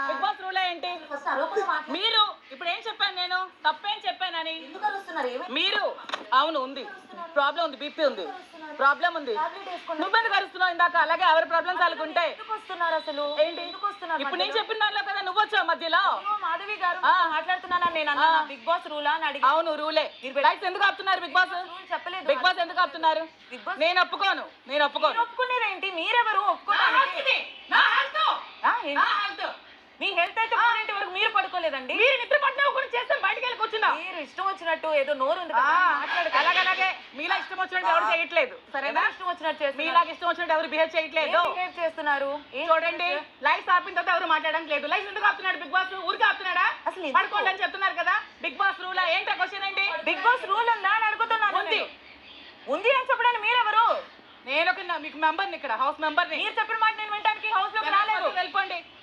Big boss rule ఏంటి? మీరు ఇప్పుడు ఏం చెప్పాను నేను? తప్పేం చెప్పానని మీరు? అవును ఉంది, ప్రాబ్లం ఉంది, బీపీ ఉంది, ప్రాబ్లం ఉంది. నువ్వెందుకు కలుస్తున్నావు ఇందాక? అలాగే ఎవరి ప్రాబ్లమ్స్ వాళ్ళకుంటే అసలు ఏంటి ఇప్పుడు నేను చెప్పిన దానిలో కదా నువ్వు వచ్చావు మధ్యలో. మాధవి గారు మాట్లాడుతున్నాను నేను. బిగ్ బాస్ రూలా అని అడిగి. అవును రూలే. లైట్స్ ఎందుకు ఆపుతున్నారు? బిగ్ బాస్ చెప్పలేదు. బిగ్ బాస్ ఎందుకు ఆపుతున్నారు? నేను ఒప్పుకోను. ఒప్పుకునేదేంటి? మీరెవరు ఒప్పుకోవడానికి? మీ హెల్త్ అయితే మూడింటి వరకు మీరు పడుకోలేదండి. మీరు నిద్ర పట్టినా కూడా చేస్తాం, బయటకు వెళ్ళి కూర్చున్నా. మీరు ఇష్టం వచ్చినట్టు ఏదో నోరు ఉంది అలాగే మీలా ఇష్టం వచ్చినట్టు ఎవరు చేయట్లేదు. సరేనా? ఇష్టం వచ్చినట్టు మీలాగా ఇష్టం వచ్చినట్టు ఎవరు బిహేవ్ చేయట్లేదు. చేస్తున్నారు చూడండి, లైట్స్ ఆపిన తర్వాత ఎవరు మాట్లాడడానికి లేదు. లైట్స్ ఎందుకు ఆపుతున్నాడు బిగ్ బాస్? ఊరికి ఆపుతున్నాడా? అసలు పడుకోండి అని చెప్తున్నారు కదా. బిగ్ బాస్ రూల్ ఏంటి? క్వశ్చన్ ఏంటి? బిగ్ బాస్ రూల్ ఉందా అని అడుగుతున్నాను. ఉంది అని చెప్పడానికి మీరెవరు? నేను మీకు మెంబర్ని, ఇక్కడ హౌస్ మెంబర్ని. మీరు చెప్పిన మాట నేను